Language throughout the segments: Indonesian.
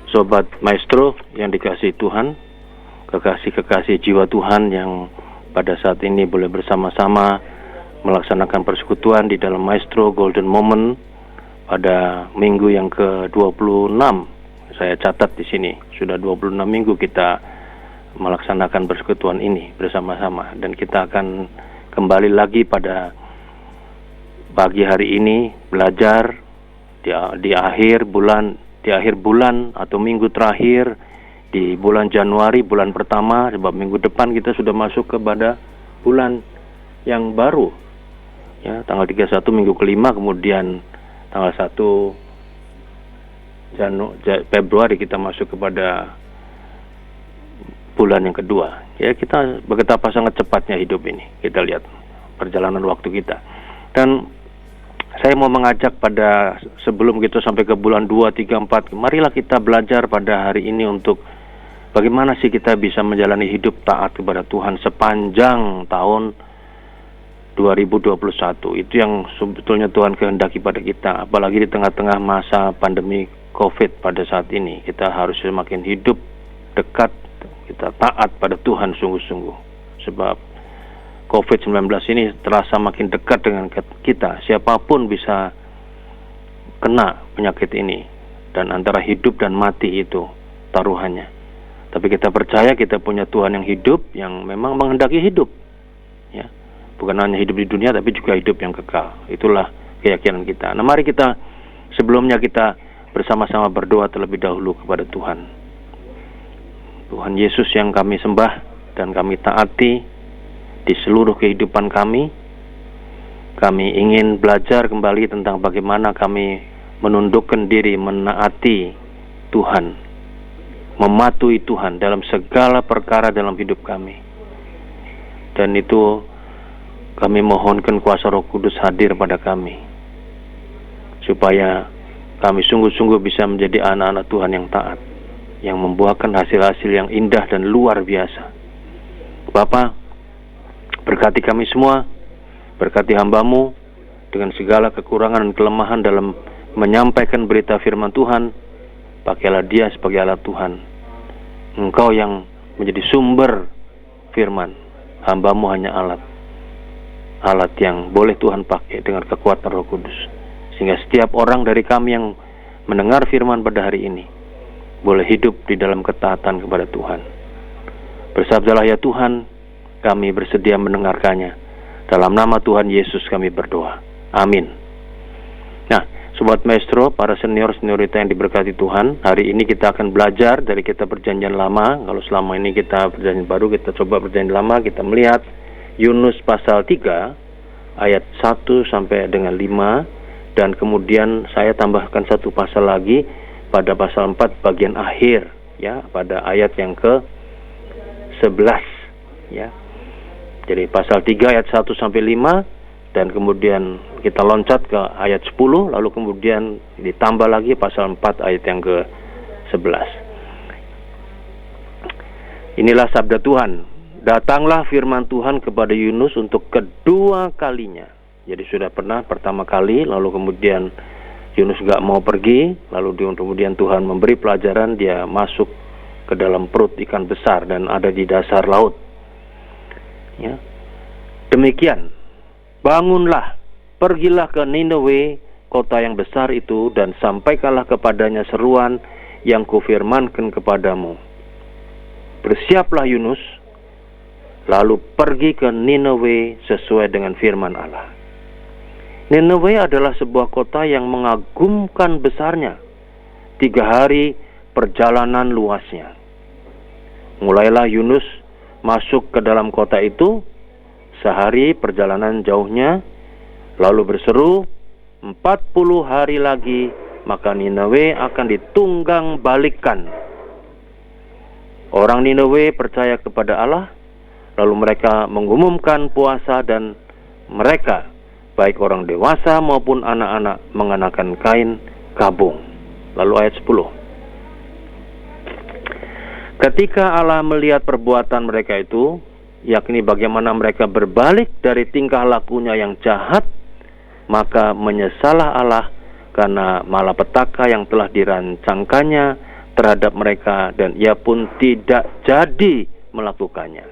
Sobat Maestro yang dikasihi Tuhan, kekasih-kekasih jiwa Tuhan yang pada saat ini boleh bersama-sama melaksanakan persekutuan di dalam Maestro Golden Moment pada minggu yang ke-26. Saya catat di sini, sudah 26 minggu kita melaksanakan persekutuan ini bersama-sama, dan kita akan kembali lagi pada pagi hari ini belajar di akhir bulan atau minggu terakhir di bulan Januari, bulan pertama, sebab minggu depan kita sudah masuk kepada bulan yang baru ya, tanggal 31 minggu kelima, kemudian tanggal 1 Februari kita masuk kepada bulan yang kedua. Ya, kita betapa sangat cepatnya hidup ini. Kita lihat perjalanan waktu kita. Dan saya mau mengajak pada sebelum kita sampai ke bulan 2, 3, 4, marilah kita belajar pada hari ini untuk bagaimana sih kita bisa menjalani hidup taat kepada Tuhan sepanjang tahun 2021. Itu yang sebetulnya Tuhan kehendaki pada kita, apalagi di tengah-tengah masa pandemi COVID pada saat ini. Kita harus semakin hidup dekat, kita taat pada Tuhan sungguh-sungguh. Sebab COVID-19 ini terasa makin dekat dengan kita. Siapapun bisa kena penyakit ini, dan antara hidup dan mati itu taruhannya. Tapi kita percaya kita punya Tuhan yang hidup, yang memang menghendaki hidup ya. Bukan hanya hidup di dunia, tapi juga hidup yang kekal. Itulah keyakinan kita. Nah, mari kita sebelumnya kita bersama-sama berdoa terlebih dahulu kepada Tuhan. Tuhan Yesus yang kami sembah dan kami taati di seluruh kehidupan kami. Kami ingin belajar kembali tentang bagaimana kami menundukkan diri, menaati Tuhan, mematuhi Tuhan dalam segala perkara dalam hidup kami. Dan itu kami mohonkan kuasa Roh Kudus hadir pada kami, supaya kami sungguh-sungguh bisa menjadi anak-anak Tuhan yang taat, yang membuahkan hasil-hasil yang indah dan luar biasa. Bapa, berkati kami semua, berkati hamba-Mu dengan segala kekurangan dan kelemahan dalam menyampaikan berita firman Tuhan. Pakailah dia sebagai alat Tuhan. Engkau yang menjadi sumber firman, hamba-Mu hanya alat yang boleh Tuhan pakai dengan kekuatan Roh Kudus, sehingga setiap orang dari kami yang mendengar firman pada hari ini boleh hidup di dalam ketaatan kepada Tuhan. Bersabdalah ya Tuhan, kami bersedia mendengarkannya. Dalam nama Tuhan Yesus kami berdoa. Amin. Nah, Sobat Maestro, para senior-seniorita yang diberkati Tuhan, hari ini kita akan belajar dari kitab Perjanjian Lama. Kalau selama ini kita Perjanjian Baru, kita coba Perjanjian Lama, kita melihat Yunus pasal 3 ayat 1 sampai dengan 5, dan kemudian saya tambahkan satu pasal lagi pada pasal 4 bagian akhir ya, pada ayat yang ke-11 ya. Jadi pasal 3 ayat 1 sampai 5, dan kemudian kita loncat ke ayat 10, lalu kemudian ditambah lagi pasal 4 ayat yang ke-11. Inilah sabda Tuhan. Datanglah firman Tuhan kepada Yunus untuk kedua kalinya. Jadi sudah pernah pertama kali, lalu kemudian Yunus gak mau pergi, lalu kemudian Tuhan memberi pelajaran, dia masuk ke dalam perut ikan besar dan ada di dasar laut. Ya. Demikian, bangunlah, pergilah ke Niniwe, kota yang besar itu, dan sampaikanlah kepadanya seruan yang kufirmankan kepadamu. Bersiaplah Yunus, lalu pergi ke Niniwe sesuai dengan firman Allah. Niniwe adalah sebuah kota yang mengagumkan besarnya. 3 hari perjalanan luasnya. Mulailah Yunus masuk ke dalam kota itu, sehari perjalanan jauhnya, lalu berseru, 40 hari lagi, maka Niniwe akan ditunggang balikkan. Orang Niniwe percaya kepada Allah, lalu mereka mengumumkan puasa, dan mereka, baik orang dewasa maupun anak-anak, mengenakan kain kabung. Lalu ayat 10. Ketika Allah melihat perbuatan mereka itu, yakni bagaimana mereka berbalik dari tingkah lakunya yang jahat, maka menyesallah Allah karena malapetaka yang telah dirancangkannya terhadap mereka dan ia pun tidak jadi melakukannya.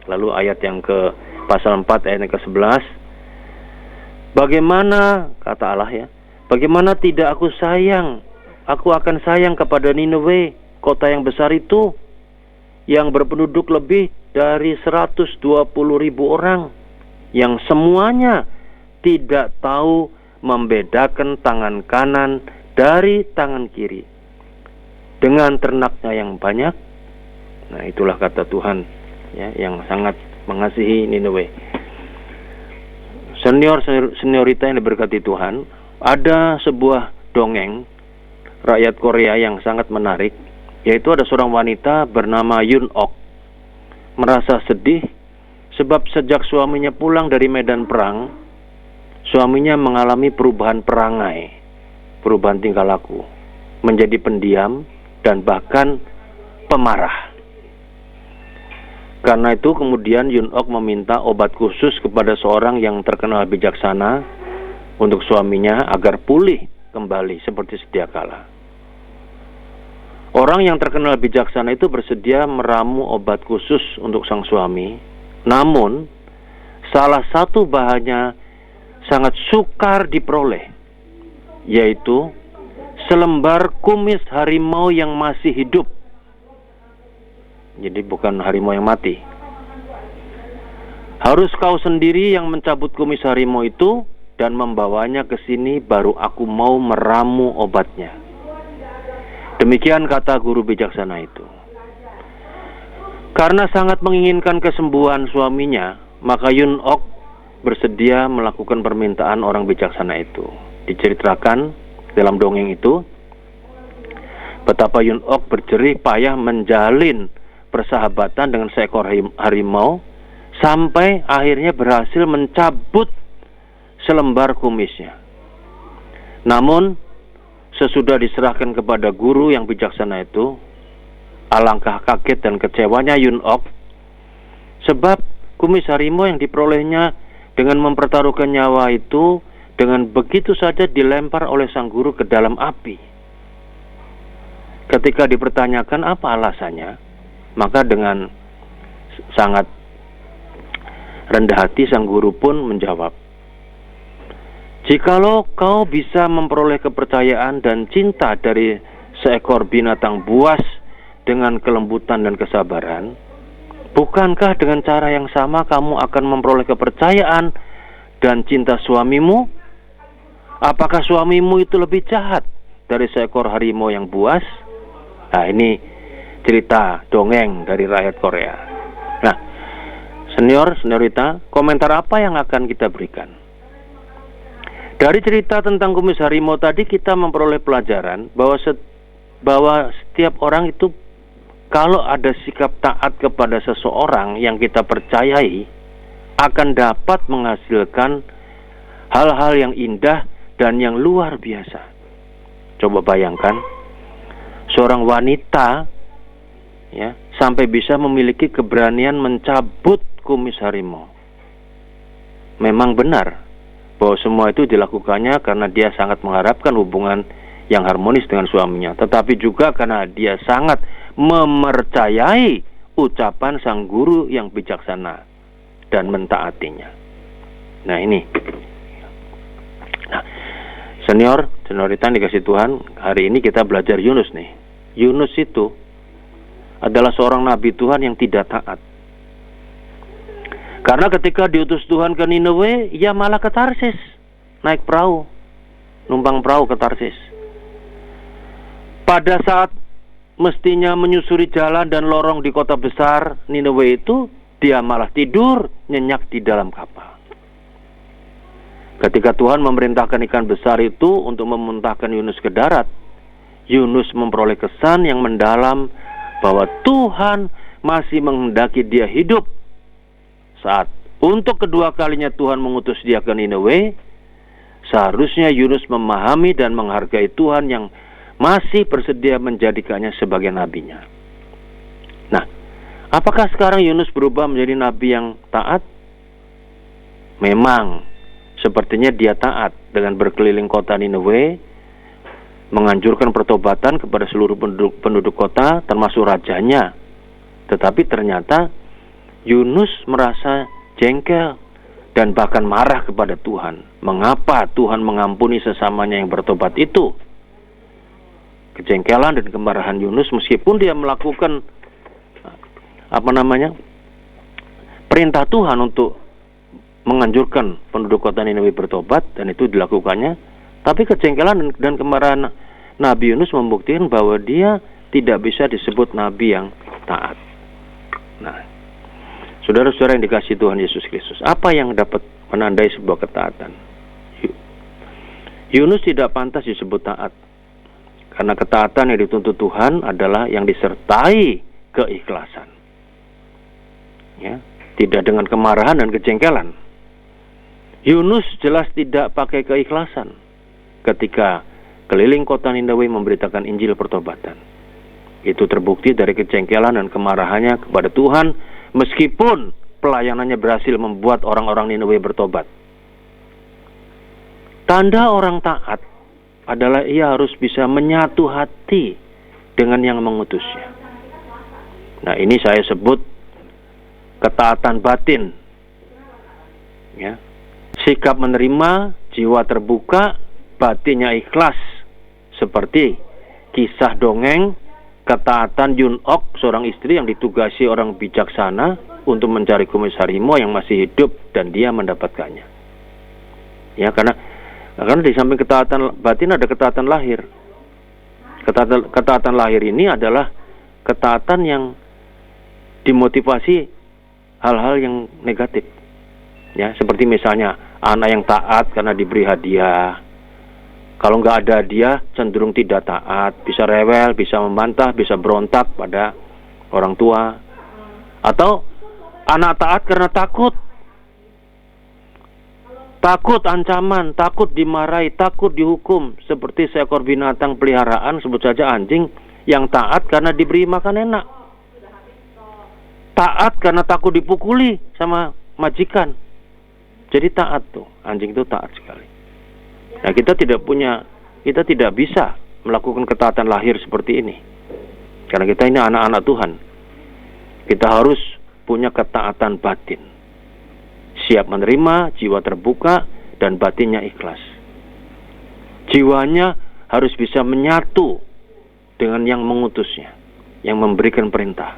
Lalu ayat yang ke pasal 4 ayat yang ke-11, bagaimana, kata Allah ya, bagaimana tidak aku akan sayang kepada Nineve, kota yang besar itu, yang berpenduduk lebih dari 120.000 orang, yang semuanya tidak tahu membedakan tangan kanan dari tangan kiri, dengan ternaknya yang banyak. Nah, itulah kata Tuhan ya, yang sangat mengasihi Nineve. Seniorita yang diberkati Tuhan, ada sebuah dongeng rakyat Korea yang sangat menarik, yaitu ada seorang wanita bernama Yun Ok merasa sedih sebab sejak suaminya pulang dari medan perang, suaminya mengalami perubahan perangai, perubahan tingkah laku, menjadi pendiam dan bahkan pemarah. Karena itu kemudian Yun Ok meminta obat khusus kepada seorang yang terkenal bijaksana untuk suaminya agar pulih kembali seperti sedia kala. Orang yang terkenal bijaksana itu bersedia meramu obat khusus untuk sang suami. Namun salah satu bahannya sangat sukar diperoleh, yaitu selembar kumis harimau yang masih hidup. Jadi bukan harimau yang mati. Harus kau sendiri yang mencabut kumis harimau itu dan membawanya ke sini, baru aku mau meramu obatnya. Demikian kata guru bijaksana itu. Karena sangat menginginkan kesembuhan suaminya, maka Yun Ok bersedia melakukan permintaan orang bijaksana itu. Diceritakan dalam dongeng itu betapa Yun Ok berjerih payah menjalin persahabatan dengan seekor harimau sampai akhirnya berhasil mencabut selembar kumisnya. Namun sesudah diserahkan kepada guru yang bijaksana itu, alangkah kaget dan kecewanya Yun Ok sebab kumis harimau yang diperolehnya dengan mempertaruhkan nyawa itu dengan begitu saja dilempar oleh sang guru ke dalam api. Ketika dipertanyakan apa alasannya, maka dengan sangat rendah hati sang guru pun menjawab, jikalau kau bisa memperoleh kepercayaan dan cinta dari seekor binatang buas dengan kelembutan dan kesabaran, bukankah dengan cara yang sama kamu akan memperoleh kepercayaan dan cinta suamimu? Apakah suamimu itu lebih jahat dari seekor harimau yang buas? Nah, ini cerita dongeng dari rakyat Korea. Nah, seniorita, komentar apa yang akan kita berikan? Dari cerita tentang kumis harimau tadi kita memperoleh pelajaran bahwa setiap orang itu kalau ada sikap taat kepada seseorang yang kita percayai akan dapat menghasilkan hal-hal yang indah dan yang luar biasa. Coba bayangkan seorang wanita ya, sampai bisa memiliki keberanian mencabut kumis harimau. Memang benar bahwa semua itu dilakukannya karena dia sangat mengharapkan hubungan yang harmonis dengan suaminya, tetapi juga karena dia sangat mempercayai ucapan sang guru yang bijaksana dan mentaatinya. Nah, ini. Nah, seniorita yang dikasih Tuhan, hari ini kita belajar Yunus nih. Yunus itu adalah seorang nabi Tuhan yang tidak taat. Karena ketika diutus Tuhan ke Nineve, ia malah ke Tarsis, naik perahu, numpang perahu ke Tarsis. Pada saat mestinya menyusuri jalan dan lorong di kota besar Nineve itu, dia malah tidur nyenyak di dalam kapal. Ketika Tuhan memerintahkan ikan besar itu untuk memuntahkan Yunus ke darat, Yunus memperoleh kesan yang mendalam bahwa Tuhan masih menghendaki dia hidup. Saat untuk kedua kalinya Tuhan mengutus dia ke Nineve, seharusnya Yunus memahami dan menghargai Tuhan yang masih bersedia menjadikannya sebagai nabinya. Nah, apakah sekarang Yunus berubah menjadi nabi yang taat? Memang, sepertinya dia taat dengan berkeliling kota Nineve, menganjurkan pertobatan kepada seluruh penduduk kota, termasuk rajanya. Tetapi ternyata Yunus merasa jengkel dan bahkan marah kepada Tuhan. Mengapa Tuhan mengampuni sesamanya yang bertobat itu? Kejengkelan dan kemarahan Yunus, meskipun dia melakukan perintah Tuhan untuk menganjurkan penduduk kota Niniwe bertobat, dan itu dilakukannya, tapi kejengkelan dan kemarahan Nabi Yunus membuktikan bahwa dia tidak bisa disebut nabi yang taat. Nah, saudara-saudara yang dikasihi Tuhan Yesus Kristus, apa yang dapat menandai sebuah ketaatan? Yunus tidak pantas disebut taat, karena ketaatan yang dituntut Tuhan adalah yang disertai keikhlasan. Ya, tidak dengan kemarahan dan kejengkelan. Yunus jelas tidak pakai keikhlasan ketika keliling kota Niniwe memberitakan Injil pertobatan. Itu terbukti dari kejengkelan dan kemarahannya kepada Tuhan, meskipun pelayanannya berhasil membuat orang-orang Niniwe bertobat. Tanda orang taat adalah ia harus bisa menyatu hati dengan yang mengutusnya. Nah, ini saya sebut ketaatan batin. Ya. Sikap menerima, jiwa terbuka, batinnya ikhlas. Seperti kisah dongeng ketaatan Yun Ok, seorang istri yang ditugasi orang bijaksana untuk mencari kumis harimau yang masih hidup, dan dia mendapatkannya. Ya, karena di samping ketaatan batin ada ketaatan lahir. Ketaatan lahir ini adalah ketaatan yang dimotivasi hal-hal yang negatif. Ya, seperti misalnya anak yang taat karena diberi hadiah. Kalau nggak ada hadiah, cenderung tidak taat, bisa rewel, bisa membantah, bisa berontak pada orang tua. Atau anak taat karena takut. Takut ancaman, takut dimarahi, takut dihukum. Seperti seekor binatang peliharaan, sebut saja anjing, yang taat karena diberi makan enak. Taat karena takut dipukuli sama majikan. Jadi taat tuh, anjing itu taat sekali. Nah, kita tidak bisa melakukan ketaatan lahir seperti ini. Karena kita ini anak-anak Tuhan. Kita harus punya ketaatan batin. Siap menerima, jiwa terbuka, dan batinnya ikhlas. Jiwanya harus bisa menyatu dengan yang mengutusnya, yang memberikan perintah.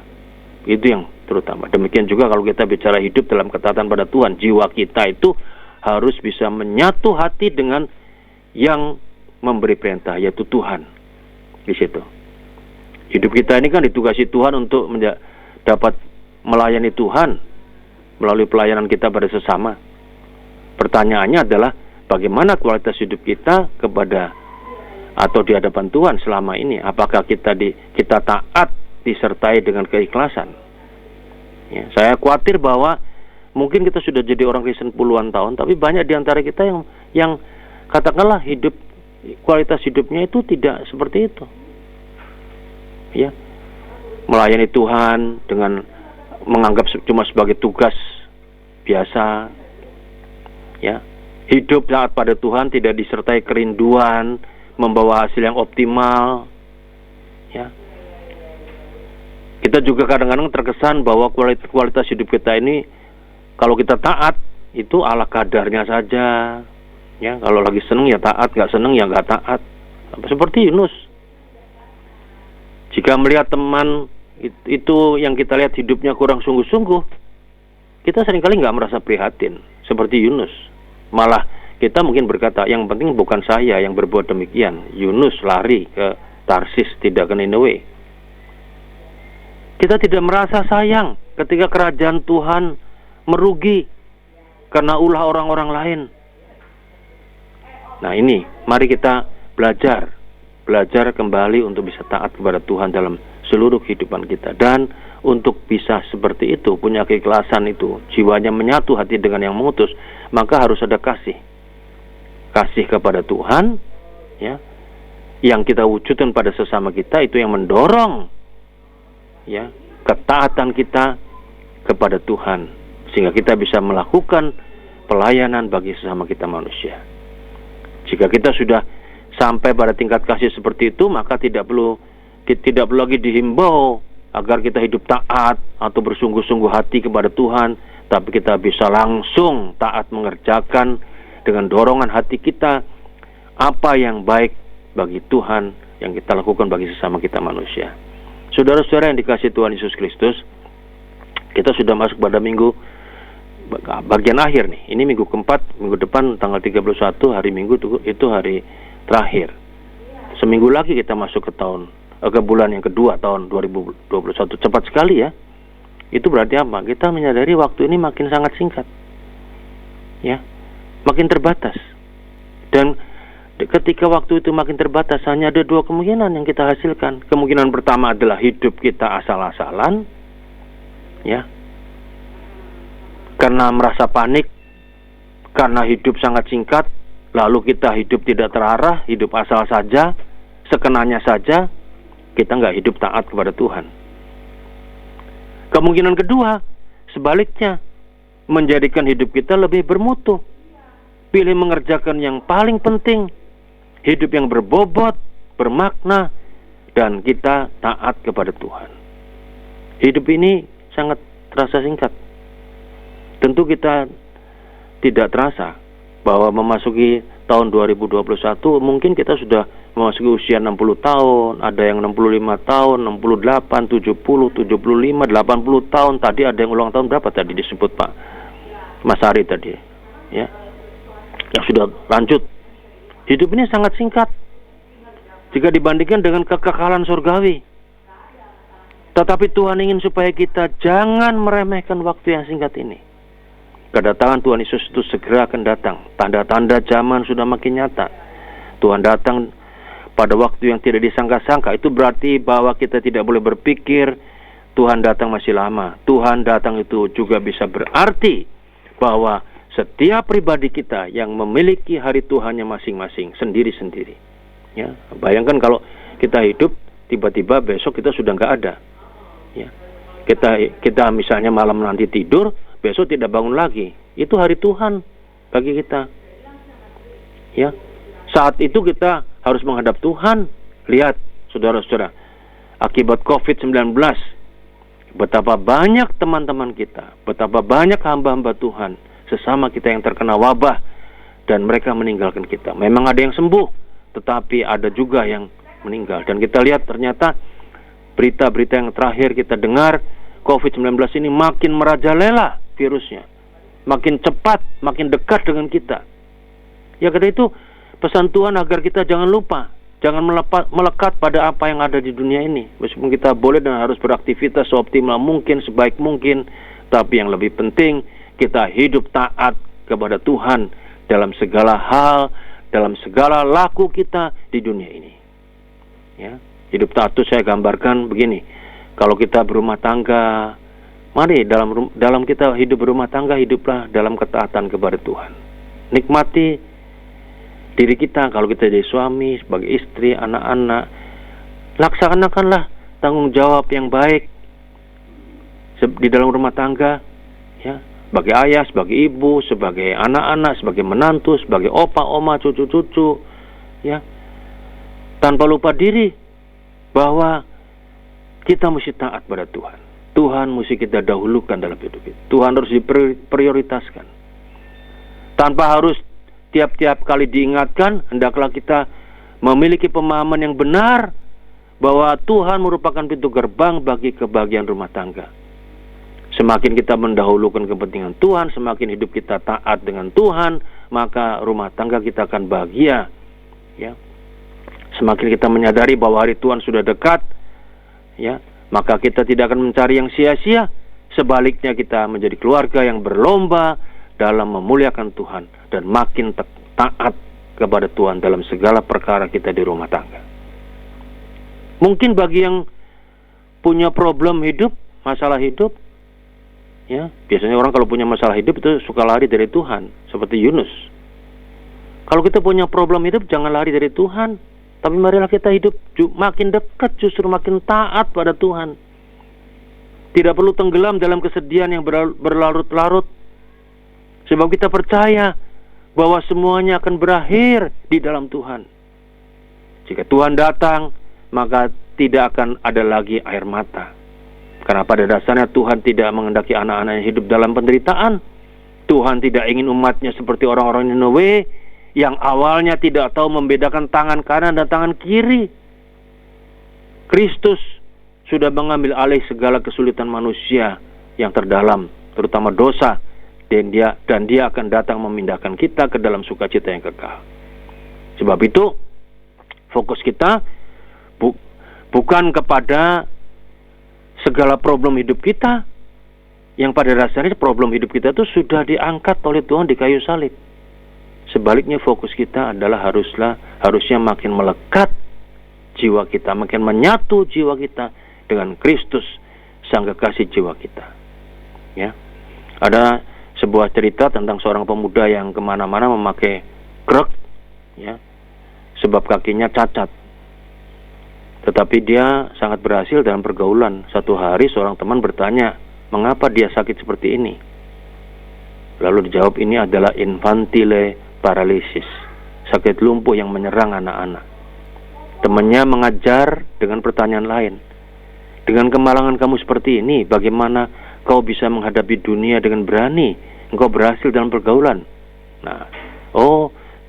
Itu yang terutama. Demikian juga kalau kita bicara hidup dalam ketaatan pada Tuhan, jiwa kita itu harus bisa menyatu hati dengan yang memberi perintah, yaitu Tuhan. Di situ. Hidup kita ini kan ditugasi Tuhan untuk dapat melayani Tuhan melalui pelayanan kita pada sesama. Pertanyaannya adalah bagaimana kualitas hidup kita kepada atau di hadapan Tuhan selama ini? Apakah kita taat disertai dengan keikhlasan? Ya, saya khawatir bahwa mungkin kita sudah jadi orang Kristen puluhan tahun, tapi banyak di antara kita yang katakanlah kualitas hidupnya itu tidak seperti itu. Ya, melayani Tuhan dengan menganggap cuma sebagai tugas biasa. Ya, hidup taat pada Tuhan tidak disertai kerinduan membawa hasil yang optimal. Ya, kita juga kadang-kadang terkesan bahwa kualitas hidup kita ini kalau kita taat itu ala kadarnya saja. Ya, kalau lagi seneng ya taat, nggak seneng ya nggak taat. Seperti Yunus. Jika melihat teman itu yang kita lihat hidupnya kurang sungguh-sungguh, kita seringkali nggak merasa prihatin seperti Yunus. Malah kita mungkin berkata, yang penting bukan saya yang berbuat demikian. Yunus lari ke Tarsis, tidak ke Niniwe. Kita tidak merasa sayang ketika kerajaan Tuhan merugi karena ulah orang-orang lain. Nah, ini mari kita belajar kembali untuk bisa taat kepada Tuhan dalam seluruh kehidupan kita. Dan untuk bisa seperti itu, punya keikhlasan itu, jiwanya menyatu hati dengan yang mengutus, maka harus ada kasih kepada Tuhan, ya, yang kita wujudkan pada sesama kita. Itu yang mendorong, ya, ketaatan kita kepada Tuhan, sehingga kita bisa melakukan pelayanan bagi sesama kita manusia. Jika kita sudah sampai pada tingkat kasih seperti itu, maka tidak perlu lagi dihimbau agar kita hidup taat atau bersungguh-sungguh hati kepada Tuhan, tapi kita bisa langsung taat mengerjakan dengan dorongan hati kita apa yang baik bagi Tuhan yang kita lakukan bagi sesama kita manusia. Saudara-saudara yang dikasihi Tuhan Yesus Kristus, kita sudah masuk pada minggu bagian akhir nih. Ini minggu keempat, minggu depan tanggal 31 hari Minggu itu hari terakhir. Seminggu lagi kita masuk ke bulan yang kedua tahun 2021. Cepat sekali ya. Itu berarti apa? Kita menyadari waktu ini makin sangat singkat. Ya. Makin terbatas. Dan ketika waktu itu makin terbatas, hanya ada dua kemungkinan yang kita hasilkan. Kemungkinan pertama adalah hidup kita asal-asalan. Ya. Karena merasa panik, karena hidup sangat singkat, lalu kita hidup tidak terarah, hidup asal saja, sekenanya saja, kita nggak hidup taat kepada Tuhan. Kemungkinan kedua, sebaliknya, menjadikan hidup kita lebih bermutu, pilih mengerjakan yang paling penting, hidup yang berbobot, bermakna, dan kita taat kepada Tuhan. Hidup ini sangat terasa singkat. Tentu kita tidak terasa bahwa memasuki tahun 2021 mungkin kita sudah memasuki usia 60 tahun, ada yang 65 tahun, 68, 70, 75, 80 tahun. Tadi ada yang ulang tahun berapa tadi disebut Pak Mas Ari tadi, ya. Yang sudah lanjut. Hidup ini sangat singkat jika dibandingkan dengan kekekalan surgawi. Tetapi Tuhan ingin supaya kita jangan meremehkan waktu yang singkat ini. Kedatangan Tuhan Yesus itu segera akan datang. Tanda-tanda zaman sudah makin nyata. Tuhan datang pada waktu yang tidak disangka-sangka. Itu berarti bahwa kita tidak boleh berpikir Tuhan datang masih lama. Tuhan datang itu juga bisa berarti bahwa setiap pribadi kita yang memiliki hari Tuhannya masing-masing, sendiri-sendiri. Ya, bayangkan kalau kita hidup, tiba-tiba besok kita sudah nggak ada. Ya, kita misalnya malam nanti tidur, besok tidak bangun lagi. Itu hari Tuhan bagi kita. Ya. Saat itu kita harus menghadap Tuhan. Lihat, saudara-saudara, akibat COVID-19, betapa banyak teman-teman kita, betapa banyak hamba-hamba Tuhan, sesama kita yang terkena wabah, dan mereka meninggalkan kita. Memang ada yang sembuh, tetapi ada juga yang meninggal. Dan kita lihat ternyata berita-berita yang terakhir kita dengar, COVID-19 ini makin merajalela virusnya, makin cepat, makin dekat dengan kita. Ya, karena itu pesan Tuhan agar kita jangan lupa, jangan melekat pada apa yang ada di dunia ini. Meskipun kita boleh dan harus beraktivitas seoptimal mungkin, sebaik mungkin, tapi yang lebih penting kita hidup taat kepada Tuhan dalam segala hal, dalam segala laku kita di dunia ini. Ya, hidup taat itu saya gambarkan begini. Kalau kita berumah tangga, mari dalam kita hidup berumah tangga, hiduplah dalam ketaatan kepada Tuhan. Nikmati diri kita, kalau kita jadi suami, sebagai istri, anak-anak, laksanakanlah tanggung jawab yang baik di dalam rumah tangga, ya, sebagai ayah, sebagai ibu, sebagai anak-anak, sebagai menantu, sebagai opa, oma, cucu-cucu, ya, tanpa lupa diri bahwa kita mesti taat pada Tuhan. Tuhan mesti kita dahulukan dalam hidup kita. Tuhan harus diprioritaskan. Tanpa harus tiap-tiap kali diingatkan, hendaklah kita memiliki pemahaman yang benar bahwa Tuhan merupakan pintu gerbang bagi kebahagiaan rumah tangga. Semakin kita mendahulukan kepentingan Tuhan, semakin hidup kita taat dengan Tuhan, maka rumah tangga kita akan bahagia. Ya. Semakin kita menyadari bahwa hari Tuhan sudah dekat, ya, maka kita tidak akan mencari yang sia-sia. Sebaliknya kita menjadi keluarga yang berlomba dalam memuliakan Tuhan dan makin taat kepada Tuhan dalam segala perkara kita di rumah tangga. Mungkin bagi yang punya problem hidup, masalah hidup, ya, biasanya orang kalau punya masalah hidup itu suka lari dari Tuhan, seperti Yunus. Kalau kita punya problem hidup, jangan lari dari Tuhan. Tapi marilah kita hidup makin dekat, justru makin taat pada Tuhan. Tidak perlu tenggelam dalam kesedihan yang berlarut-larut. Sebab kita percaya bahwa semuanya akan berakhir di dalam Tuhan. Jika Tuhan datang, maka tidak akan ada lagi air mata. Karena pada dasarnya Tuhan tidak menghendaki anak-anaknya hidup dalam penderitaan. Tuhan tidak ingin umatnya seperti orang-orang Niniwe yang awalnya tidak tahu membedakan tangan kanan dan tangan kiri. Kristus sudah mengambil alih segala kesulitan manusia yang terdalam, terutama dosa, dan dia akan datang memindahkan kita ke dalam sukacita yang kekal. Sebab itu fokus kita bukan kepada segala problem hidup kita, yang pada dasarnya problem hidup kita itu sudah diangkat oleh Tuhan di kayu salib. Sebaliknya fokus kita adalah harusnya makin melekat jiwa kita, makin menyatu jiwa kita dengan Kristus, sang kekasih jiwa kita. Ya, ada sebuah cerita tentang seorang pemuda yang kemana-mana memakai kruk, ya, sebab kakinya cacat. Tetapi dia sangat berhasil dalam pergaulan. Suatu hari seorang teman bertanya, mengapa dia sakit seperti ini? Lalu dijawab, ini adalah infantile paralysis, sakit lumpuh yang menyerang anak-anak. Temannya mengajar dengan pertanyaan lain, dengan kemalangan kamu seperti ini, bagaimana kau bisa menghadapi dunia dengan berani? Engkau berhasil dalam pergaulan. Nah,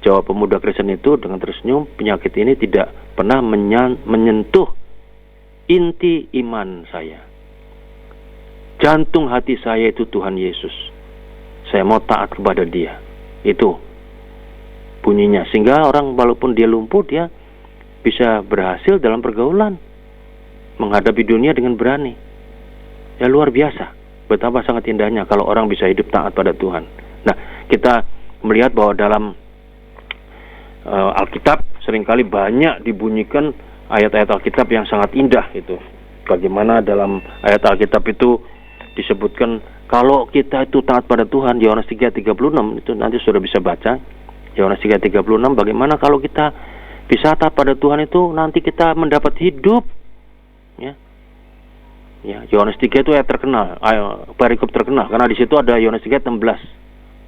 jawab pemuda Kristen itu dengan tersenyum, penyakit ini tidak pernah menyentuh inti iman saya. Jantung hati saya itu Tuhan Yesus. Saya mau taat kepada Dia. Itu bunyinya. Sehingga orang walaupun dia lumpuh, dia bisa berhasil dalam pergaulan, menghadapi dunia dengan berani. Ya, luar biasa. Betapa sangat indahnya kalau orang bisa hidup taat pada Tuhan. Nah, kita melihat bahwa dalam Alkitab seringkali banyak dibunyikan ayat-ayat Alkitab yang sangat indah itu. Bagaimana dalam ayat Alkitab itu disebutkan kalau kita itu taat pada Tuhan. Yohanes 3:36 itu nanti sudah bisa baca. Yohanes 3:36, bagaimana kalau kita bisa taat pada Tuhan itu nanti kita mendapat hidup. Ya. Ya, Yohanes 3 itu ayat terkenal, perikop terkenal karena di situ ada Yohanes 3:16.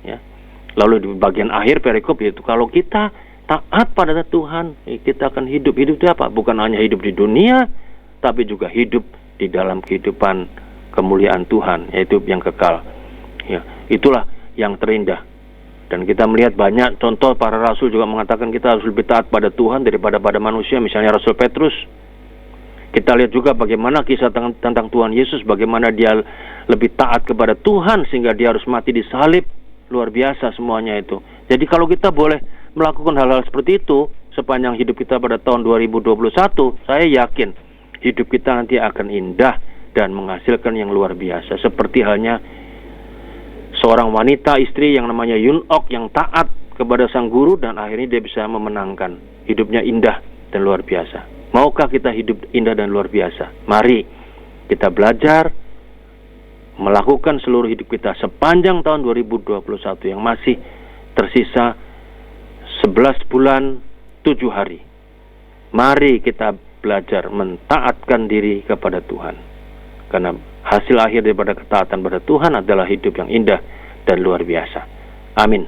Ya. Lalu di bagian akhir perikop yaitu kalau kita taat pada Tuhan, kita akan hidup. Hidup itu apa? Bukan hanya hidup di dunia, tapi juga hidup di dalam kehidupan kemuliaan Tuhan, yaitu yang kekal. Ya, itulah yang terindah. Dan kita melihat banyak contoh para rasul juga mengatakan kita harus lebih taat pada Tuhan daripada pada manusia. Misalnya Rasul Petrus. Kita lihat juga bagaimana kisah tentang Tuhan Yesus, bagaimana dia lebih taat kepada Tuhan sehingga dia harus mati di salib. Luar biasa semuanya itu. Jadi kalau kita boleh melakukan hal-hal seperti itu sepanjang hidup kita pada tahun 2021, saya yakin hidup kita nanti akan indah dan menghasilkan yang luar biasa. Seperti halnya seorang wanita istri yang namanya Yun Ok yang taat kepada sang guru dan akhirnya dia bisa memenangkan. Hidupnya indah dan luar biasa. Maukah kita hidup indah dan luar biasa? Mari kita belajar melakukan seluruh hidup kita sepanjang tahun 2021 yang masih tersisa 11 bulan 7 hari. Mari kita belajar mentaatkan diri kepada Tuhan. Karena hasil akhir daripada ketaatan pada Tuhan adalah hidup yang indah dan luar biasa. Amin.